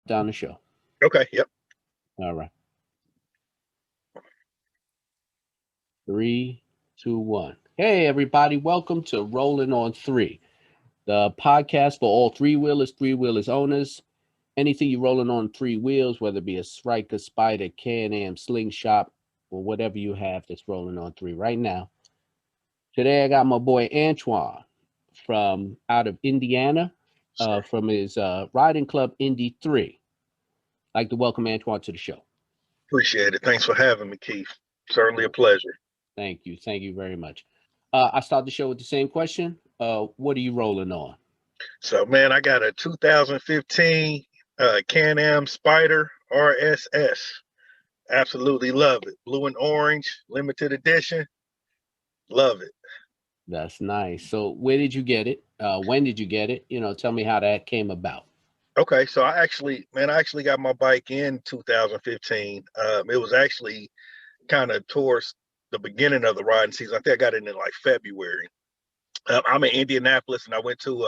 Down the show. Okay, yep. All right. Three, two, one. Hey, everybody. Welcome to Rolling on Three, the podcast for all three wheelers owners. Anything you rolling on three wheels, whether it be a Striker, Spider, Can Am, Slingshot, or whatever you have that's rolling on three right now. Today, I got my boy Antwan from out of Indiana, Sir. from his riding club INDY3. I'd like to welcome Antwan to the show. Appreciate it. Thanks for having me, Keith. Certainly a pleasure. Thank you. Thank you very much. I start the show with the same question. What are you rolling on? So, man, I got a 2015 Can Am Spyder RSS. Absolutely love it. Blue and orange, limited edition. Love it. That's nice. So, where did you get it? When did you get it? Tell me how that came about. Okay, so I actually got my bike in 2015. It was actually kind of towards the beginning of the riding season. I think I got it in like February. I'm in Indianapolis, and I went to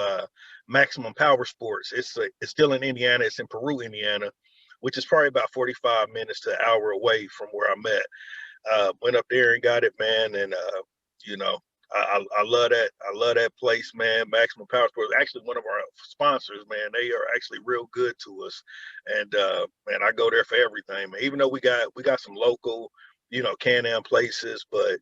Maximum Power Sports. It's still in Indiana. It's in Peru, Indiana, which is probably about 45 minutes to an hour away from where I'm at. Went up there and got it, man, and you know, I love that. I love that place, man. Maximum Power Sports, actually one of our sponsors, man. They are actually real good to us, and man, I go there for everything, man. Even though we got some local, Can-Am places, but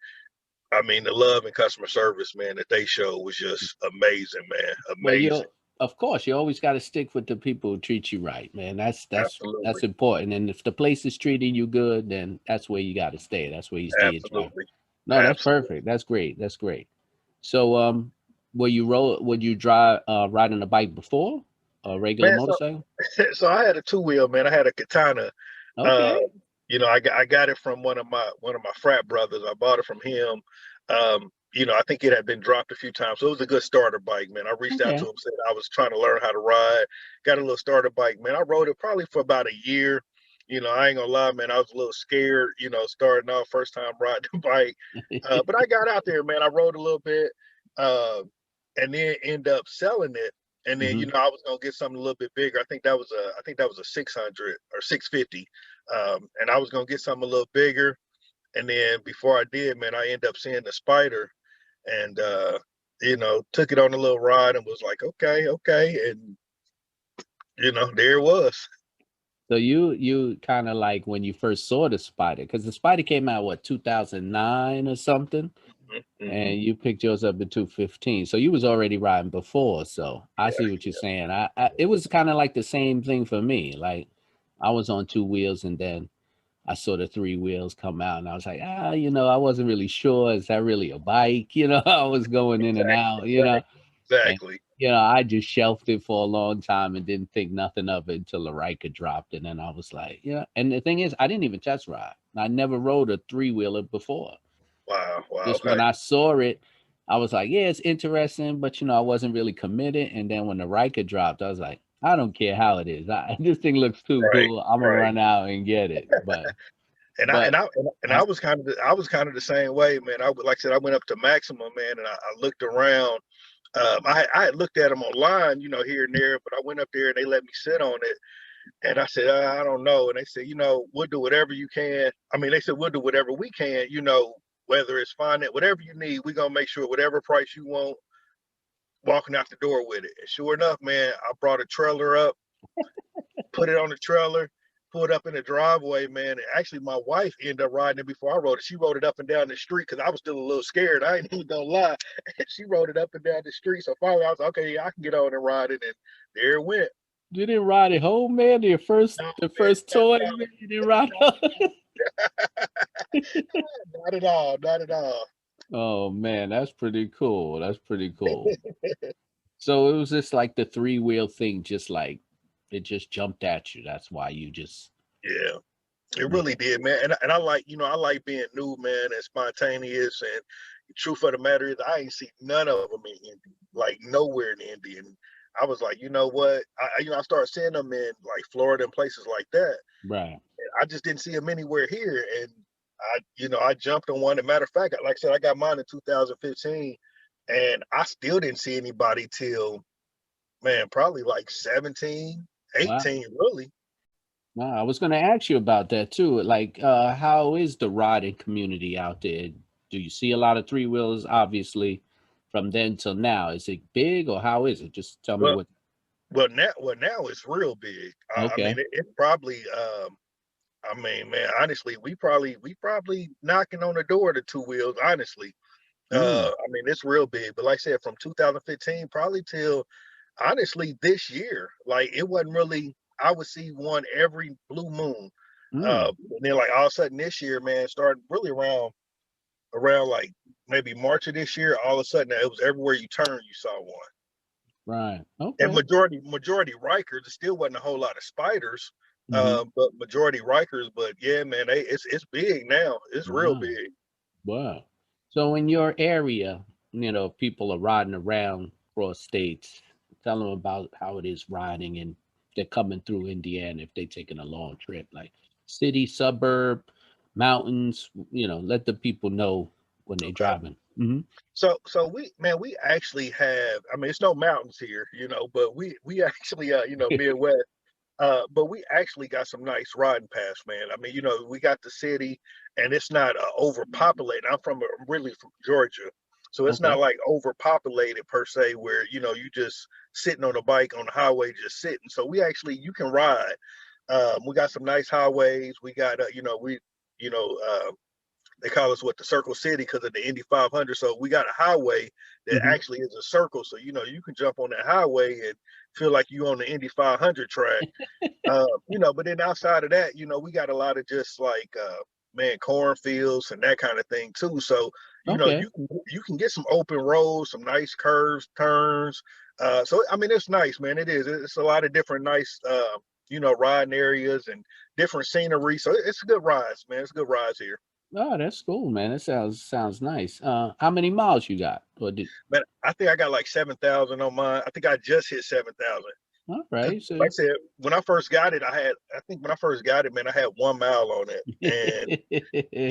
I mean, the love and customer service, man, that they show was just amazing, man. Well, Amazing. of course, you always got to stick with the people who treat you right, man. That's Absolutely. important. And if the place is treating you good, then that's where you got to stay. That's where you stay your drive. Absolutely. No, that's Absolutely. perfect. That's great. That's great. So, would you drive riding a bike before a regular Man, so motorcycle? so I had a two-wheel, man. I had a Katana. Uh, Okay. I got it from one of my frat brothers. I bought it from him. I think it had been dropped a few times. So it was a good starter bike, man. I reached out to Okay. him, said I was trying to learn how to ride. Got a little starter bike, man. I rode it probably for about a year. I ain't gonna lie, man. I was a little scared, starting off first time riding the bike. But I got out there, man. I rode a little bit, uh, and then end up selling it. And then Hmm. I was gonna get something a little bit bigger. I think that was a 600 or 650, and I was gonna get something a little bigger. And then before I did, man, I ended up seeing the Spider, and took it on a little ride and was like, okay, okay, and there it was. So you kind of like when you first saw the Spider, because the Spider came out what 2009 or something, Hmm. and you picked yours up in 2015. So you was already riding before. So I Yeah, see what you're saying. It was kind of like the same thing for me. Like I was on two wheels, and then I saw the three wheels come out, and I was like, I wasn't really sure. Is that really a bike? I was going in and exactly, out. And exactly. I just shelved it for a long time and didn't think nothing of it until the Riker dropped, and then I was like, yeah. And the thing is, I didn't even test ride. I never rode a three wheeler before. Wow, wow, Just when okay. I saw it, I was like, yeah, it's interesting, but I wasn't really committed. And then when the Riker dropped, I was like, I don't care how it is. This thing looks too Right, cool. I'm gonna right. run out and get it. But And I was kind of the same way, man. Like I said, I went up to Maximum, man, and I looked around. I had looked at them online, here and there, but I went up there and they let me sit on it. And I said, I don't know. And they said, we'll do whatever you can. I mean, they said, we'll do whatever we can, whether it's finance, whatever you need, we're going to make sure whatever price you want, walking out the door with it. And sure enough, man, I brought a trailer up, put it on the trailer, pulled up in the driveway, man. And actually, my wife ended up riding it before I rode it. She rode it up and down the street because I was still a little scared. I ain't even gonna lie. She rode it up and down the street. So finally, I was like, okay, yeah, I can get on and ride it. And there it went. you didn't ride it home, man. No, The man, first toy, man. You didn't ride it. not at all. Not at all. Oh man, that's pretty cool. That's pretty cool. So it was just like the three wheel thing, just like it just jumped at you. That's why you just Yeah. It yeah. really did, man. And I like, I like being new, man, and spontaneous. And the truth of the matter is, I ain't see none of them in Indy, like nowhere in Indy. And I was like, you know what? I started seeing them in like Florida and places like that. Right. And I just didn't see them anywhere here. And I jumped on one. As a matter of fact, like I said, I got mine in 2015, and I still didn't see anybody till, man, probably like 17, Wow. 18, really. No, I was going to ask you about that too. Like, how is the riding community out there? Do you see a lot of three wheels? Obviously, from then till now, is it big or how is it? Just tell me Well, what. now it's real big. I Okay. mean, it probably. I mean, man, honestly, we probably knocking on the door to two wheels. Honestly, Mm, I mean, it's real big. But like I said, from 2015 probably till honestly this year, like it wasn't really. I would see one every blue moon. mm, And then like all of a sudden this year, man, started really around like maybe March of this year. All of a sudden, it was everywhere you turn, you saw one. right. And Okay. majority Rikers. There still wasn't a whole lot of Spyders, Hmm. but majority Rikers. But yeah, man, it's big now. It's real Wow. big. Wow. So in your area, people are riding around across states. Tell them about how it is riding and they're coming through Indiana if they're taking a long trip, like city, suburb, mountains, let the people know when they're Okay. driving. Hmm. So we actually have. I mean, it's no mountains here, but we actually Midwest. But we actually got some nice riding paths, man. I mean, we got the city, and it's not overpopulated. I'm really from Georgia, so it's not Okay. like overpopulated per se, where you just sitting on a bike on the highway, just sitting. So you can ride. We got some nice highways. We got, you know, uh, they call us the Circle City because of the Indy 500. So we got a highway that Hmm. actually is a circle. So you can jump on that highway and feel like you on the Indy 500 track. But then outside of that, we got a lot of just like man, cornfields and that kind of thing too. So Okay. you can get some open roads, some nice curves, turns. So I mean, it's nice, man. It is. It's a lot of different nice, riding areas and different scenery. So it's good rides, man. It's good rides here. Oh, that's cool, man. That sounds nice. How many miles you got? Or did Man, I think I got like 7,000 on mine. I think I just hit 7,000. all Because right. like So I said, when I first got it, I think when I first got it, man, I had 1 mile on it. And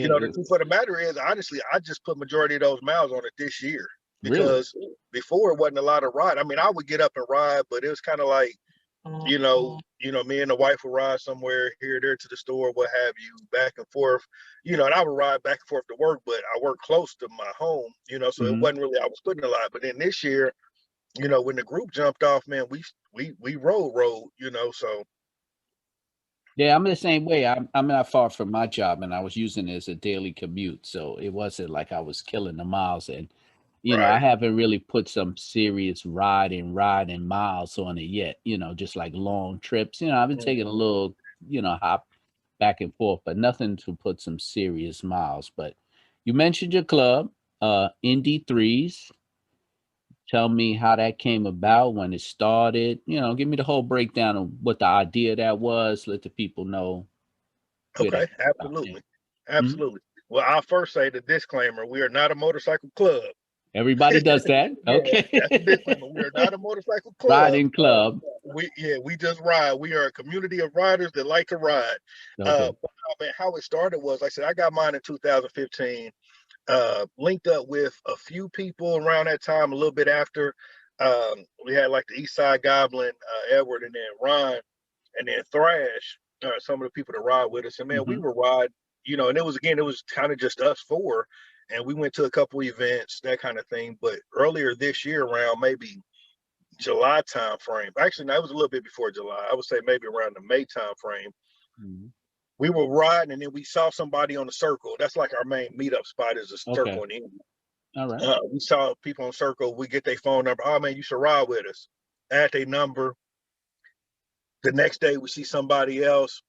the truth of the matter is, honestly, I just put majority of those miles on it this year really? because before it wasn't a lot of ride. I mean, I would get up and ride, but it was kind of like, me and the wife would ride somewhere here, there to the store, what have you, back and forth, and I would ride back and forth to work, but I work close to my home, so it Hmm. wasn't really I was putting a lot. But then this year, when the group jumped off, man, we rode, so Yeah, I'm the same way. I'm not far from my job, and I was using it as a daily commute, so it wasn't like I was killing the miles. And I right. haven't really put some serious riding miles on it yet. Just like long trips. I've been taking a Mhm. little, hop back and forth, but nothing to put some serious miles. But you mentioned your club, INDY3s. Tell me how that came about, when it started. Give me the whole breakdown of what the idea that was. Let the people know where that Okay, came about. Yeah. absolutely. Mhm. Absolutely. Well, I'll first say the disclaimer, we are not a motorcycle club. Everybody does that. Yeah, that's the Okay. disclaimer. We are not a motorcycle club. Riding club. We just ride. We are a community of riders that like to ride. Okay. But man, how it started was, like I said, I got mine in 2015. Linked up with a few people around that time, a little bit after. We had like the East Side Goblin, Edward, and then Ron, and then Thrash. Some of the people that ride with us, and man, we Hmm. were ride, and it was kind of just us four, and we went to a couple events, that kind of thing. But earlier this year, around maybe July time frame, actually, no, it was a little bit before July. I would say maybe around the May time frame. Hmm. We were riding, and then we saw somebody on the circle. That's like our main meetup spot is a Okay. circle in Indy. All right. We saw people on Circle. We get their phone number. Oh man, you should ride with us. Add their number. The next day we see somebody else.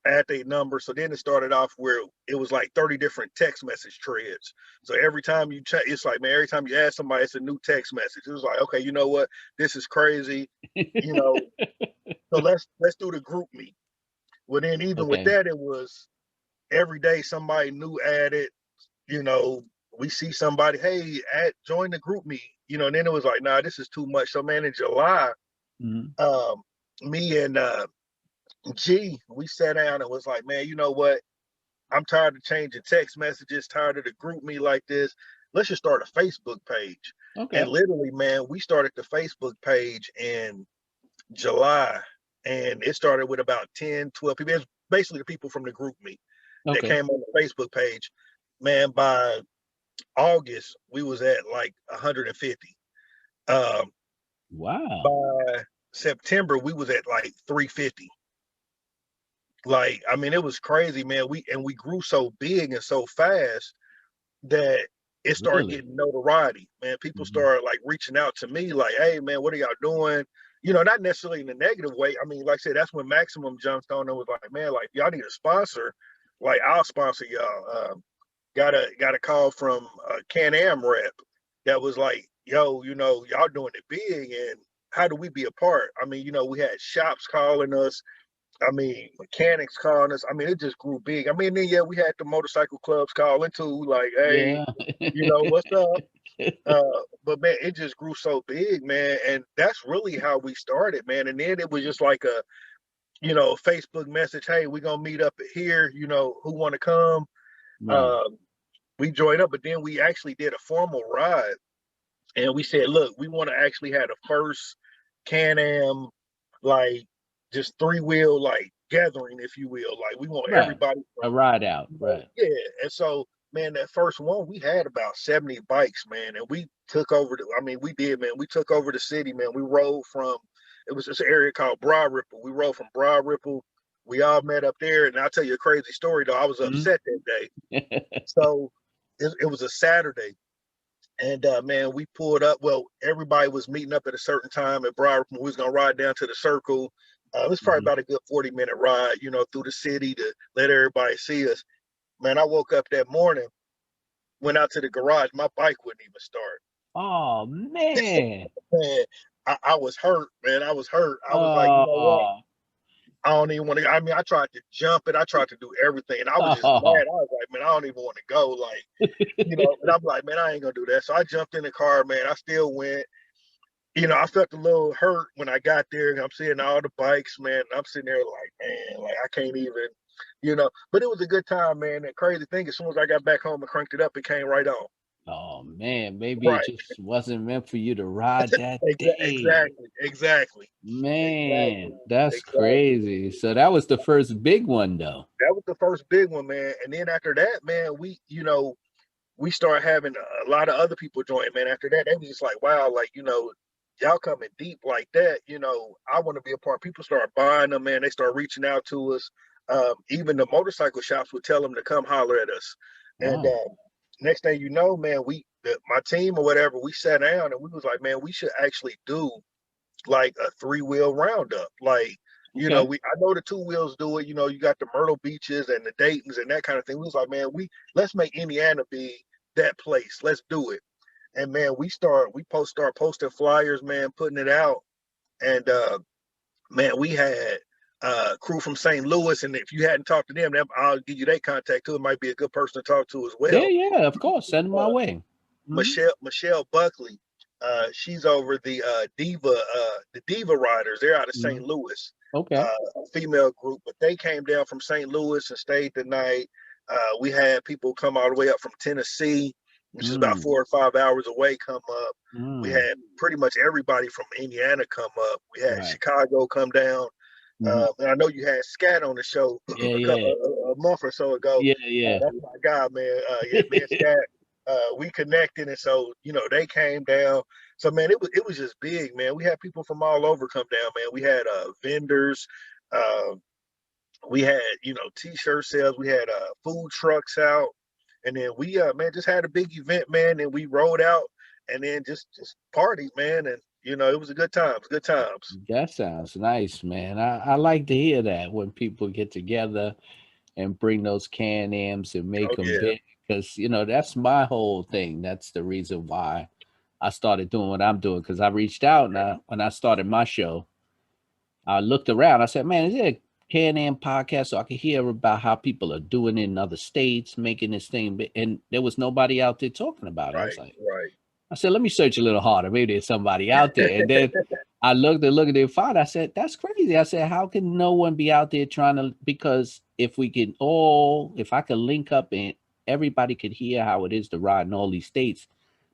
Add their number. So then it started off where it was like 30 different text message threads. So every time you check, it's like, man, every time you add somebody, it's a new text message. It was like, okay, you know what? This is crazy. You know, so let's do the group meet. Well, then even with Okay. that, it was every day somebody new added. You know, we see somebody, hey, join the group meet. And then it was like, nah, this is too much. So man, in July, Hmm. um, me and G, we sat down and was like, man, you know what? I'm tired of changing text messages, tired of the group me like this. Let's just start a Facebook page. And Okay. literally, man, we started the Facebook page in July. and it started with about 10, 12 people. It's basically the people from the group me that Okay. came on the Facebook page. Man, by August, we was at like 150. Um, Wow. by September, we was at like 350. Like, I mean, it was crazy, man. We grew so big and so fast that it started Really? getting notoriety. Man, people Mhm. started like reaching out to me, like, "Hey, man, what are y'all doing?" You know, not necessarily in a negative way. I mean, like I said, that's when Maximum jumped on and was like, "Man, like y'all need a sponsor. Like, I'll sponsor y'all." Got a call from a Can Am rep that was like, "Yo, you know, y'all doing it big, and how do we be a part?" I mean, you know, we had shops calling us. I mean, mechanics calling us. I mean, it just grew big. I mean, then yeah, we had the motorcycle clubs calling too, like, "Hey, Yeah. you know, what's up?" But man, it just grew so big, man, and that's really how we started, man. And then it was just like a, you know, Facebook message, "Hey, we're gonna meet up here. You know, who want to come?" Right. Um, we joined up, but then we actually did a formal ride, and we said, "Look, we want to actually have the first Can Am, like, just three wheel like gathering, if you will. Like, we want Right. everybody A from, ride out. you know, Right. yeah." And so, man, that first one, we had about 70 bikes, man, and we took over the. I mean, we did, man. We took over the city, man. We rode from. It was this area called Broad Ripple. We rode from Broad Ripple. We all met up there, and I'll tell you a crazy story though. I was Mhm. upset that day. So it was a Saturday, and man, we pulled up. Well, everybody was meeting up at a certain time at Broad. We was gonna ride down to the circle. It was probably Mhm. about a good 40-minute ride, you know, through the city to let everybody see us. Man, I woke up that morning, went out to the garage. My bike wouldn't even start. Oh man. Man, I was hurt, man. I was hurt. I was like, you know what? Oh. I don't even want to. I mean, I tried to jump it. I tried to do everything, and I was just Oh. mad. I was like, man, I don't even want to go. Like, you know, and I'm like, man, I ain't gonna do that. So I jumped in the car, man. I still went. You know, I felt a little hurt when I got there, and I'm seeing all the bikes, man. And I'm sitting there like, man, like I can't even, you know. But it was a good time, man. And crazy thing, as soon as I got back home and cranked it up, it came right on. Oh man, maybe it Right. just wasn't meant for you to ride that day. Exactly. Exactly. Man, Exactly. that's Exactly. crazy. So that was the first big one though. That was the first big one, man. And then after that, man, you know, we started having a lot of other people join, man. After that, they was just like, wow, like, you know, y'all coming deep like that. You know, I want to be a part. People start buying them, man. They start reaching out to us. Even the motorcycle shops would tell them to come holler at us. And Wow. next thing you know, man, my team or whatever, we sat down and we was like, man, we should actually do like a three-wheel roundup. Like, you know, Okay. I know the two wheels do it. You know, you got the Myrtle Beaches and the Daytons and that kind of thing. We was like, man, let's make Indiana be that place. Let's do it. And man, start posting flyers, man, putting it out. And man, we had crew from St. Louis, and if you hadn't talked to them, I'll give you their contact too. It might be a good person to talk to as Yeah, well. yeah, of course. Send them my Uh, way. Hmm. Michelle Buckley. She's over the Diva Riders. They're out of Hmm. St. Louis, Okay. a female group, but they came down from St. Louis and stayed the night. We had people come all the way up from Tennessee, which is about Mm. 4 or 5 hours away, come up. We Mm. had pretty much everybody from Indiana come up. We had Right. Chicago come down. Hmm. And I know you had Scat on the show Yeah, yeah. a month or so ago. Yeah, yeah. That's my guy, man. Yeah, me and Scat, we connected, and so you know they came down. So man, it was just big, man. We had people from all over come down, man. We had vendors, uh, we had t-shirt sales, we had food trucks out, and then we man just had a big event, man, and we rolled out, and then just parties, man, and it was a good times, good times. That sounds nice, man. I like to hear that when people get together and bring those Can-Ams and make Oh them yeah, big, because that's my whole thing. That's the reason why I started doing what I'm doing, because I reached out and when I started my show, I looked around. I said, "Man, is there a Can-Am podcast so I could hear about how people are doing in other states, making this thing big?" And there was nobody out there talking about it. I was right, like, right. I said, let me search a little harder. Maybe there's somebody out there. And then I looked and looked and found. I said, that's crazy. I said, how can no one be out there trying to? Because if I could link up and everybody could hear how it is to ride in all these states,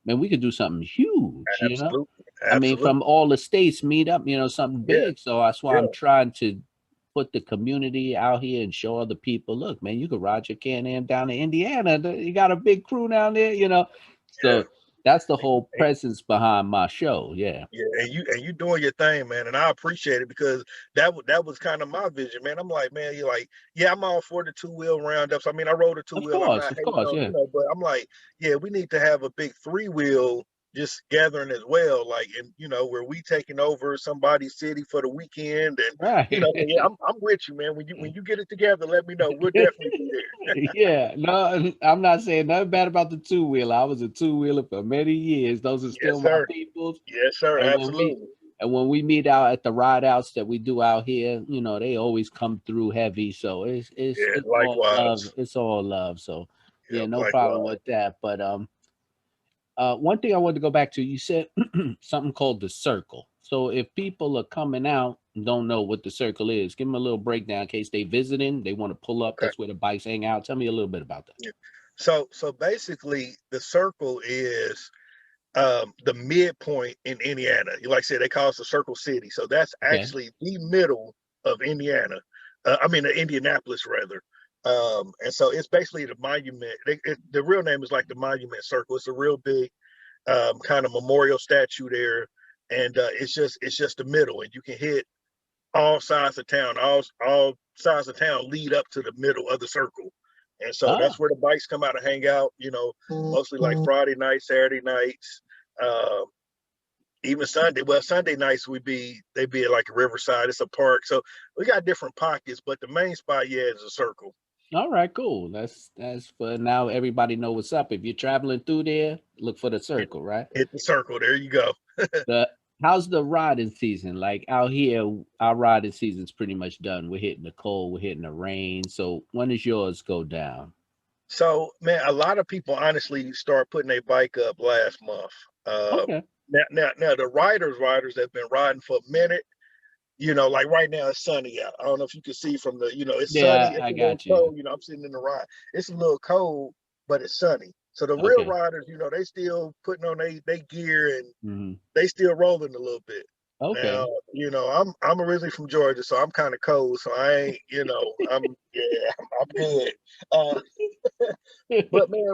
man, we could do something huge. Absolutely, I mean, Absolutely. from all the states meet up, something Yeah. big. So that's why Yeah. I'm trying to put the community out here and show other people, look, man, you could ride your Can Am down to Indiana. You got a big crew down there. Yeah. So that's the And you, whole presence behind my show. Yeah. yeah, and you doing your thing, man, and I appreciate it because that was kind of my vision, man. I'm like, man, you're like, yeah, I'm all for the two wheel roundups. I mean, I rode a two Of wheel. I'm course, not of hating course, on, yeah. but I'm like, yeah, we need to have a big three wheel just gathering as well, like, and where we taking over somebody's city for the weekend, and Right. so yeah, I'm with you, man. When you get it together, let me know. We'll definitely be there. Yeah, no, I'm not saying nothing bad about the two wheeler. I was a two wheeler for many years. Those are Yes, still my sir. peoples. Yes, sir. And when we Absolutely. and when we meet out at the ride outs that we do out here, they always come through heavy. So Yeah. it's all love. Likewise. It's all love. So yeah, Yep. no problem Likewise. with that. But one thing I wanted to go back to, you said something called the circle. So if people are coming out and don't know what the circle is, give them a little breakdown in case they visiting, they want to pull up. Okay. That's where the bikes hang out. Tell me a little bit about that. Yeah. So basically, the circle is the midpoint in Indiana. Like I said, they call it the Circle City. So that's Okay. actually the middle of Indiana. I mean, Indianapolis rather. And so it's basically the monument. The real name is like the Monument Circle. It's a real big kind of memorial statue there, and it's just the middle, and you can hit all sides of town. All sides of town lead up to the middle of the circle. And so Ah, that's where the bikes come out and hang out, mostly like Friday nights, Saturday nights, um, even Sunday. Well, Sunday nights they be at like a Riverside. It's a park. So we got different pockets, but the main spot, yeah, is a circle. all right, cool. That's for now. Everybody know what's up. If you're traveling through there, look for the Hit, circle, right? hit the circle. There you go. The How's the riding season? Like out here, our riding season's pretty much done. We're hitting the cold, we're hitting the rain. So when does yours go down? So, man, a lot of people honestly start putting their bike up last month. Uh, Okay. now, the riders that have been riding for a minute. Like right now it's sunny out. I don't know if you can see from it's sunny. Yeah, It's I a little got you. cold. I'm sitting in the ride. It's a little cold, but it's sunny. So the real Okay. riders, they still putting on they gear and Hmm. they still rolling a little bit. Now, Okay. I'm originally from Georgia, so I'm kind of cold. So I ain't, I'm yeah, I'm good. Uh, but man,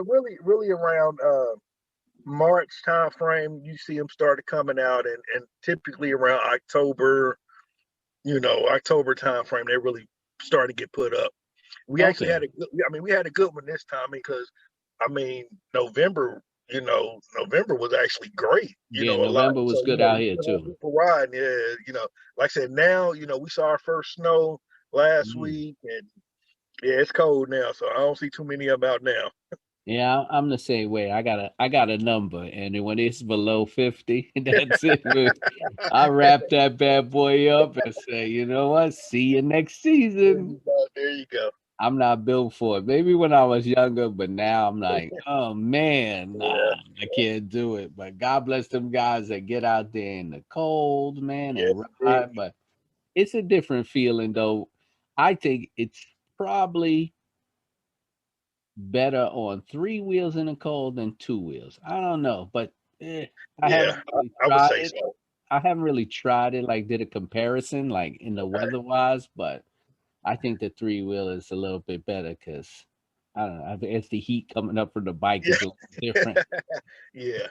really around March time frame, you see them started coming out, and typically around October time frame, they really started to get put up. We actually Okay. had a good, I mean, we had a good one this time because, I mean, November, November was actually great, Yeah, a lot. November was So, good out we here still have too. people riding. Yeah, like I said, now, we saw our first snow last Mm. week, and yeah, it's cold now. So I don't see too many of them out now. Yeah, I'm the same way. I got a number, and then when it's below 50, that's it. I wrap that bad boy up and say, you know what? See you next There season. you go. There you go. I'm not built for it. Maybe when I was younger, but now I'm like, oh man, nah, Yeah, I can't do it. But God bless them guys that get out there in the cold, man, yes, and indeed. ride. But it's a different feeling, though. I think it's probably better on three wheels in the cold than two wheels. I don't know, but I Yeah, haven't really I would tried say it. so. I haven't really tried it, like did a comparison, like in the Okay. weather wise, but I think the three wheel is a little bit better because I don't know. It's the heat coming up from the bike Yeah. is a little different. Yeah.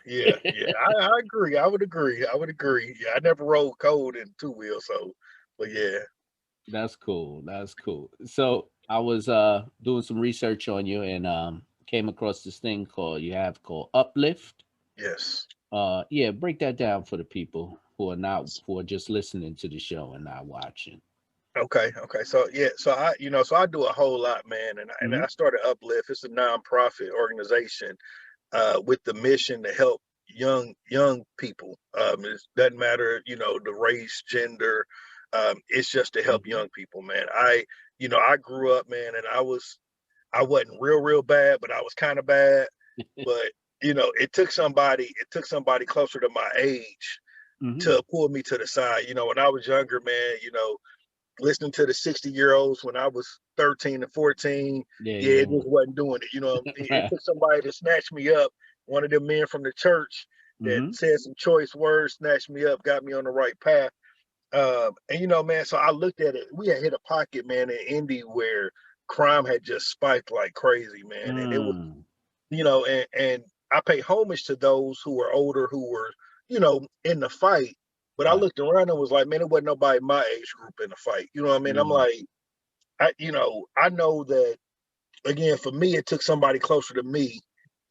I agree. I would agree. I would agree. Yeah, I never rode cold in two wheels, so but yeah. That's cool. That's cool. So I was doing some research on you and came across this thing called Uplift. Yes. Yeah, break that down for the people who are just listening to the show and not watching. Okay. So yeah, so I do a whole lot, man, and Hmm. I started Uplift. It's a nonprofit organization with the mission to help young people. It doesn't matter, the race, gender. It's just to help Hmm. young people, man. I grew up, man, and I wasn't real bad, but I was kind of bad. But it took somebody closer to my age Hmm. to pull me to the side. When I was younger, man, listening to the 60-year-olds when I was 13 and 14, Yeah, yeah, you it don't just want. wasn't doing it. It took somebody to snatch me up, one of them men from the church, that Mm-hmm. said some choice words, snatched me up, got me on the right path. And you know, man, so I looked at it. We had hit a pocket, man, in Indy where crime had just spiked like crazy, man. And it was, Mm. you know, and I pay homage to those who were older, who were, you know, in the fight. But I Right. looked around and was like, man, it wasn't nobody my age group in the fight. You know what I mean? I'm Mm. like, you know, I know that again, for me, it took somebody closer to me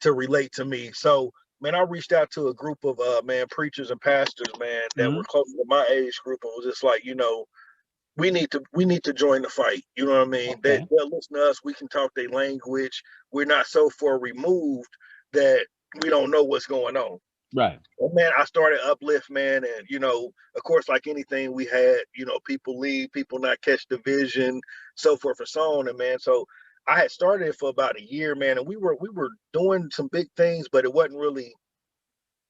to relate to me. So, man, I reached out to a group of man preachers and pastors, man, that Mm-hmm. were close to my age group, and was just like, you know, we need to join the fight. You know what I mean? Okay. They'll listen to us. We can talk their language. We're not so far removed that we don't know what's going on. Right. Well, man, I started Uplift, man, and you know, of course, like anything, we had, you know, people leave, people not catch the vision, so forth and so on, and man, so I had started it for about a year, man, and we were doing some big things, but it wasn't really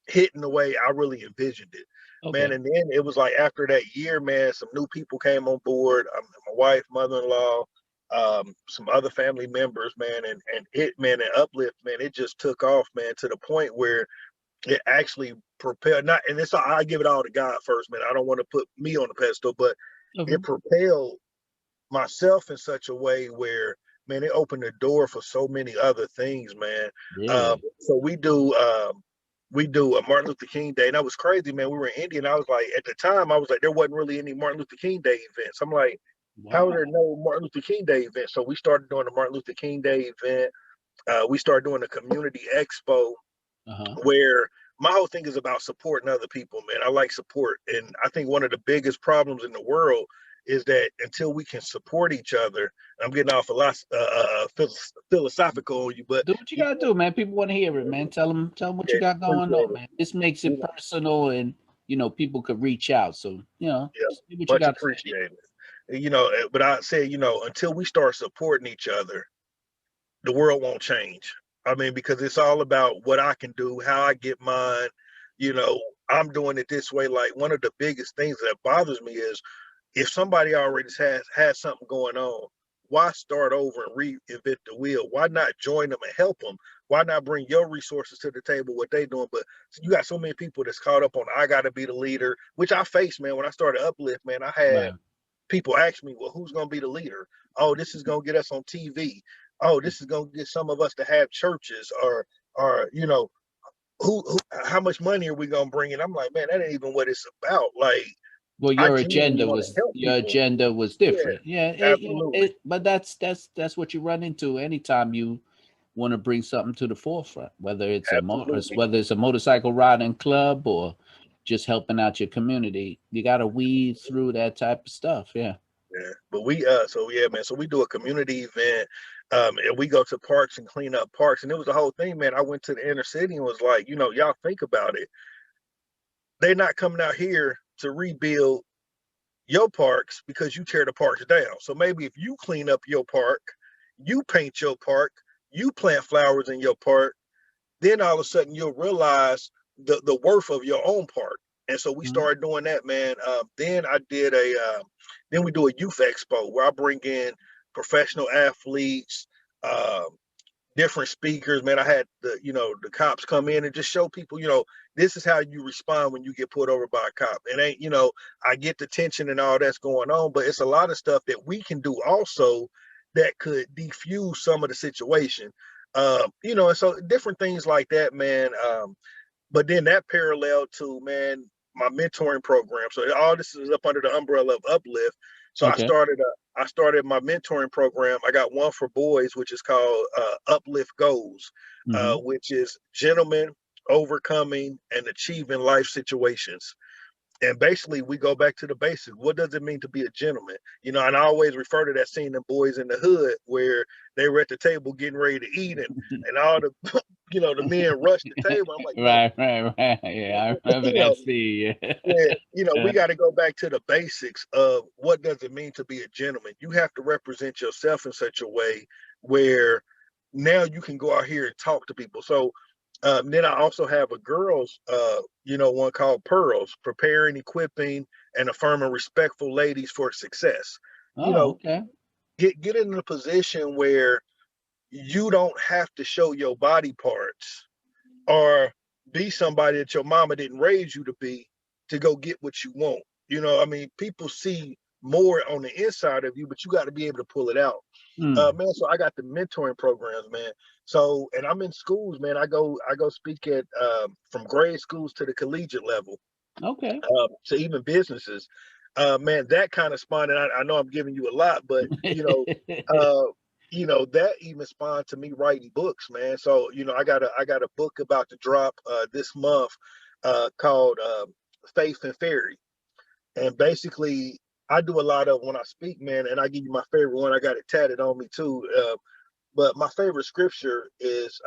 hitting the way I really envisioned it, man. Okay. And then it was like after that year, man, some new people came on board. My wife, mother-in-law, some other family members, man, and it, man, and Uplift, man, it just took off, man, to the point where it actually propelled, not, and it's, I give it all to God first, man. I don't want to put me on the pedestal, but Okay. it propelled myself in such a way where, man, it opened the door for so many other things, man. Really? So we do a Martin Luther King Day, and that was crazy, man. We were in India, and I was like, at the time, I was like, there wasn't really any Martin Luther King Day events. I'm like, how are there Wow. no Martin Luther King Day events? So we started doing the Martin Luther King Day event. We started doing a community expo Uh-huh. where my whole thing is about supporting other people, man. I like support. And I think one of the biggest problems in the world is that until we can support each other, I'm getting off a lot philosophical on you, but Do what you you gotta do, man. People want to hear it, man. Tell them what you yeah, got going appreciate on, it. man. This makes You it know, personal, and people could reach out. So yeah, just do what you much got to say. appreciated. You know, but I say, you know, until we start supporting each other, the world won't change. I mean, because it's all about what I can do, how I get mine. You know, I'm doing it this way. Like one of the biggest things that bothers me is if somebody already has something going on, why start over and reinvent the wheel? Why not join them and help them? Why not bring your resources to the table, what they doing? But you got so many people that's caught up on I gotta be the leader, which I faced, man. When I started Uplift, man, I had Right. people ask me, well, who's gonna be the leader? Oh, this is gonna get us on TV. Oh, this is gonna get some of us to have churches, or you know, who how much money are we gonna bring in? I'm like, man, that ain't even what it's about. Like, Well, I genuinely want to help your people. agenda was Yeah, different. Yeah, absolutely. but that's what you run into anytime you want to bring something to the forefront, whether it's Absolutely. whether it's a motorcycle riding club or just helping out your community. You got to weed through that type of stuff. Yeah. Yeah. But we so yeah, man. So we do a community event. And we go to parks and clean up parks. And it was the whole thing, man. I went to the inner city and was like, you know, y'all think about it. They're not coming out here to rebuild your parks because you tear the parks down. So maybe if you clean up your park, you paint your park, you plant flowers in your park, then all of a sudden you'll realize the worth of your own park. And so we Mhm. started doing that, man. Then I did then we do a youth expo where I bring in professional athletes, uh, different speakers, man. I had the cops come in and just show people, this is how you respond when you get pulled over by a cop. It ain't, I get the tension and all that's going on, but it's a lot of stuff that we can do also that could defuse some of the situation. And so different things like that, man. But then that parallel to, man, my mentoring program. So all this is up under the umbrella of Uplift. So Okay. I started my mentoring program. I got one for boys, which is called Uplift Goals, Hmm. which is gentlemen overcoming and achieving life situations. And basically, we go back to the basics. What does it mean to be a gentleman? And I always refer to that scene in Boys in the Hood where they were at the table getting ready to eat, and all the the men rushed the table. I'm like, Right, right, right. Yeah, I remember you that know, scene. yeah, we Yeah. got to go back to the basics of what does it mean to be a gentleman. You have to represent yourself in such a way where now you can go out here and talk to people. So then I also have a girls, one called Pearls, preparing, equipping, and affirming respectful ladies for success. You Oh, know, okay. get in a position where you don't have to show your body parts or be somebody that your mama didn't raise you to be to go get what you want. You know, I mean, people see more on the inside of you, but you got to be able to pull it out. Man, so I got the mentoring programs, man. So, and I'm in schools, man. I go speak at from grade schools to the collegiate level, Okay. to even businesses. Man, that kind of spawned, and I know I'm giving you a lot, but that even spawned to me writing books, man. So, I got a book about to drop this month called Faith and Fairy. And basically, I do a lot of when I speak, man, and I give you my favorite one. I got it tatted on me too. But my favorite scripture is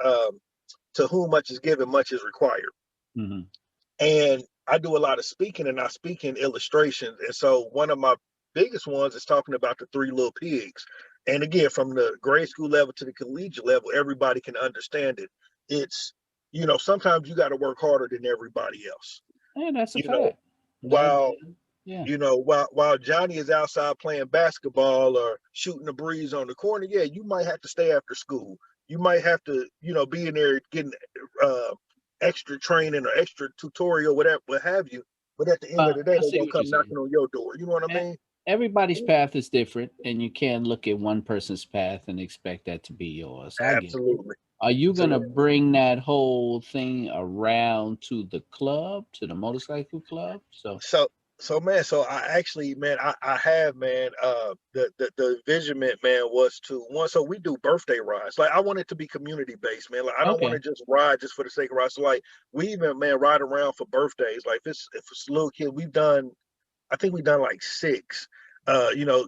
to whom much is given, much is required. Mhm. And I do a lot of speaking, and I speak in illustrations. And so one of my biggest ones is talking about the three little pigs. And again, from the grade school level to the collegiate level, everybody can understand it. It's, sometimes you got to work harder than everybody else. Yeah, that's a You know, fact. That, while yeah, while Johnny is outside playing basketball or shooting the breeze on the corner, yeah, you might have to stay after school. You might have to, be in there getting uh, extra training or extra tutorial, whatever, what have you. But at the end of the day, I they're see gonna what you're come saying. knocking on your door. You know what I E- mean? Everybody's path is different, and you can't look at one person's path and expect that to be yours. I get it. Absolutely. Are you So gonna yeah. bring that whole thing around to the club, to the motorcycle club? So, So man, so I actually, man, I have, man, the envisionment, man, was to one. So we do birthday rides. Like I want it to be community based, man. Like I don't want to okay, just ride just for the sake of ride. So like we even, man, ride around for birthdays. Like if it's a little kid, I think we've done like six.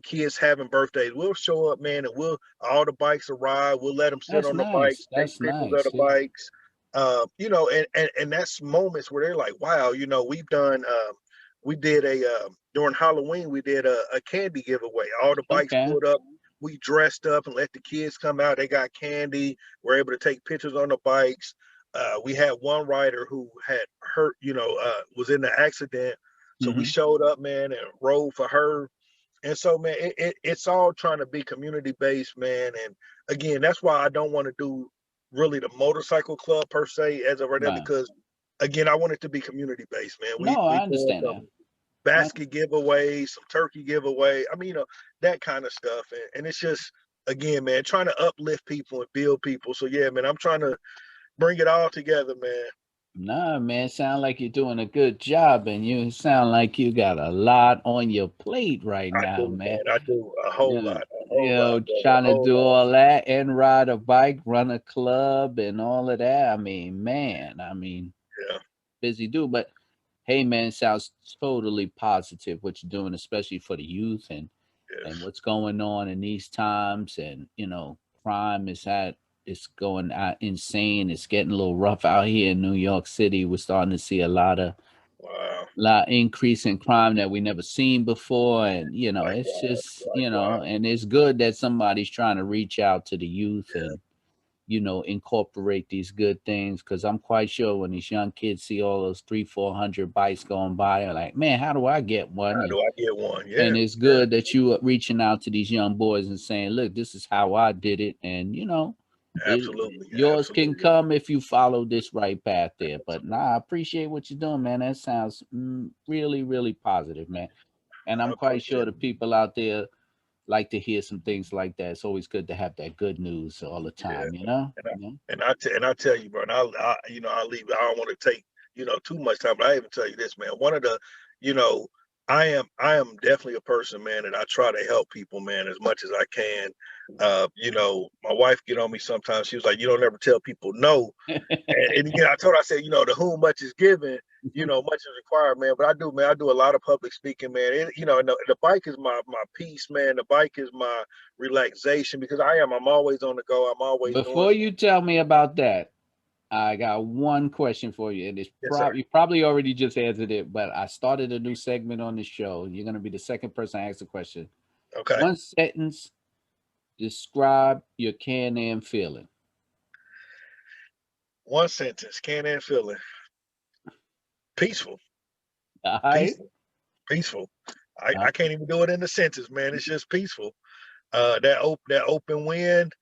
Kids having birthdays. We'll show up, man, and all the bikes arrive. We'll let them sit that's on the nice. bikes, take That's pictures of nice. the Yeah. bikes. And that's moments where they're like, wow, we've done. We did during Halloween. We did a candy giveaway. All the bikes Okay. pulled up. We dressed up and let the kids come out. They got candy. We're able to take pictures on the bikes. We had one rider who had hurt, was in the accident, so we Hmm. showed up, man, and rode for her. And so, man, it's all trying to be community based, man. And again, that's why I don't want to do really the motorcycle club per se as of right now, Right. because again, I want it to be community based, man. We No, we I doing understand that. some basket giveaways, some turkey giveaway. I mean, that kind of stuff. And it's just again, man, trying to uplift people and build people. So yeah, man, I'm trying to bring it all together, man. Nah, man, sound like you're doing a good job, and you sound like you got a lot on your plate right I now, do, man. man. I do Yeah, a whole lot, brother, a trying to whole do lot. all that and ride a bike, run a club, and all of that. I mean, man, Yeah, busy dude. But hey, man, sounds totally positive what you're doing, especially for the youth and yes. what's going on in these times. And crime is at it's going out insane. It's getting a little rough out here in New York City. We're starting to see Wow. lot increase in crime that we never seen before, and it's Likewise, just likewise. and it's good that somebody's trying to reach out to the youth Yeah. and incorporate these good things, because I'm quite sure when these young kids see all those 300-400 bikes going by, they're like, man, how do I get one? How and do I get one? and Yeah. it's Yeah. good that you are reaching out to these young boys and saying, look, this is how I did it, and Absolutely. yours can Absolutely. come if you follow this right path there. But nah, I appreciate what you're doing, man. That sounds really, really positive, man. And I I'm quite sure appreciate the it. people out there like to hear some things like that. It's always good to have that good news all the Yeah. time, you know? And I Yeah. and I tell you, bro, and I'll leave. I don't want to take, too much time, but I even tell you this, man. One of the, you know, I am definitely a person, man, and I try to help people, man, as much as I can. My wife get on me sometimes. She was like, you don't ever tell people no. And again, I told her, I said, to whom much is given, much is required, man. But I do, man. I do a lot of public speaking, man. And the bike is my peace, man. The bike is my relaxation because I'm always on the go. I'm always doing Before you tell me about that, I got one question for you, and it's yes, sir. you probably already just answered it, but I started a new segment on the show. You're gonna be the second person to ask the question. Okay. One sentence, describe your Can-Am feeling. One sentence, Can Am feeling. Peaceful. All right. Peaceful. Peaceful. Uh, I can't even do it in a sentence, man. It's just peaceful. That open wind.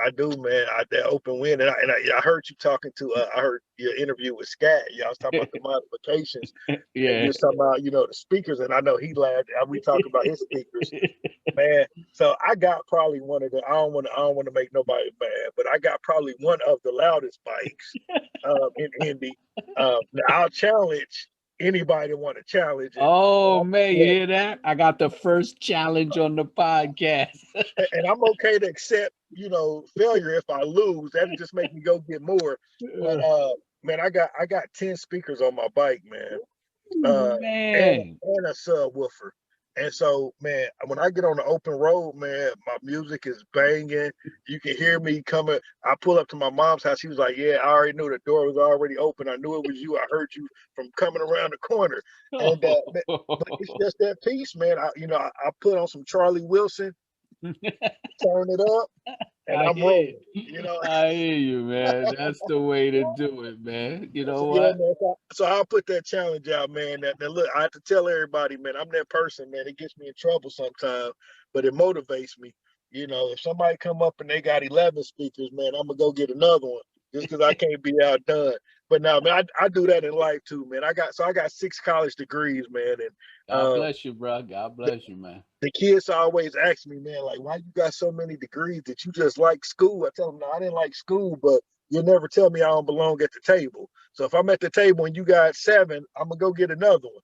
I do, man. That open wind, and I heard you talking to. I heard your interview with Scat. Y'all was talking about the modifications, and you Yeah. was talking about the speakers, and I know he laughed. We talk about his speakers, man. So I got probably one of the. I don't want to make nobody mad, but I got probably one of the loudest bikes in Indy. Now I'll challenge anybody that want to challenge it. Oh man, you hear that? I got the first challenge on the podcast. And I'm okay to accept, failure if I lose. That'll just make me go get more. But man, I got 10 speakers on my bike, man. And Man. a subwoofer. And so, man, when I get on the open road, man, my music is banging. You can hear me coming. I pull up to my mom's house. She was like, "Yeah, I already knew the door was already open. I knew it was you. I heard you from coming around the corner." And but it's just that piece, man. I put on some Charlie Wilson, turn it up, and I I'm hear rolling. you. I hear you, man. That's the way to do it, man. You know So, yeah, what? man. So I'll put that challenge out, man. Now look, I have to tell everybody, man, I'm that person, man. It gets me in trouble sometimes, but it motivates me. If somebody come up and they got 11 speakers, man, I'm gonna go get another one just because I can't be outdone. But now, man, I do that in life too, man. I got 6 college degrees, man, and God bless you, bro. God bless you, man. the kids always ask me, man, like, why you got so many degrees? That you just like school? I tell them, no, I didn't like school, but you'll never tell me I don't belong at the table. So if I'm at the table and you got 7, I'm gonna go get another one.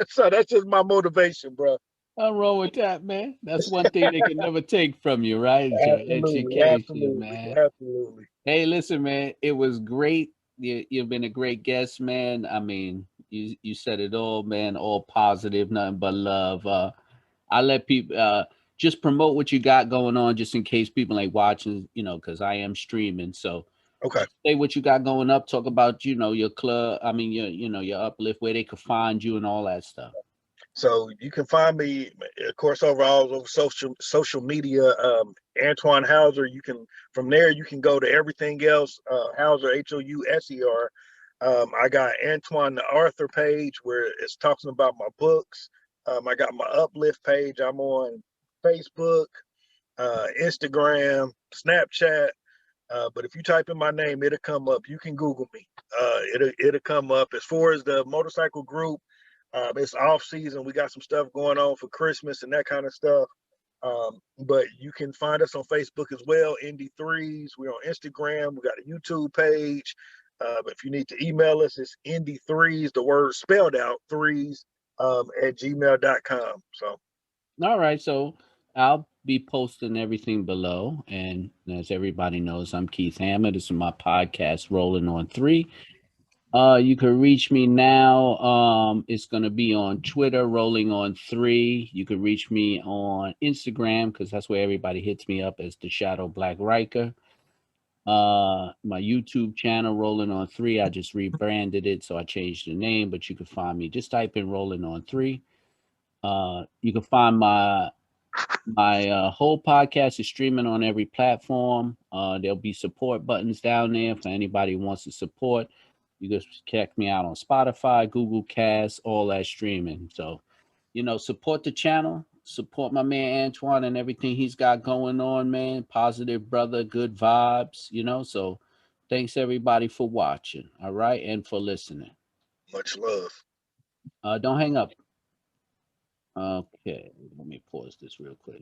So that's just my motivation, bro. Nothing wrong with that, man. That's one thing they can never take from you, right? It's your Absolutely, education, absolutely, man. absolutely. Hey, listen, man. It was great. You've been a great guest, man. I mean, you said it all, man. All positive, nothing but love. I let people just promote what you got going on, just in case people ain't watching, because I am streaming. So Okay. say what you got going up. Talk about, your club. I mean, your uplift, where they could find you and all that stuff. So you can find me, of course, all over social media. Antwan Hauser. You can from there you can go to everything else. Hauser, Houser. I got Antwan the Arthur page where it's talking about my books. I got my Uplift page. I'm on Facebook, Instagram, Snapchat. But if you type in my name, it'll come up. You can Google me. It'll come up. As far as the motorcycle group, it's off season. We got some stuff going on for Christmas and that kind of stuff. But you can find us on Facebook as well, INDY3s. We're on Instagram. We got a YouTube page. But if you need to email us, it's INDY3s, the word spelled out, threes, at gmail.com. So, All right, so I'll be posting everything below. And as everybody knows, I'm Keith Hammer. This is my podcast, Rolling on 3. You can reach me now. It's gonna be on Twitter, Rolling on 3. You can reach me on Instagram because that's where everybody hits me up as the Shadow Black Riker. My YouTube channel, Rolling on 3. I just rebranded it, so I changed the name, but you can find me. Just type in Rolling on 3. You can find my whole podcast is streaming on every platform. There'll be support buttons down there for anybody who wants to support. You can check me out on Spotify, Google Cast, all that streaming. So, support the channel, support my man Antwan and everything he's got going on, man. Positive brother, good vibes, So, thanks everybody for watching, all right, and for listening. much love. Don't hang up. Okay, let me pause this real quick.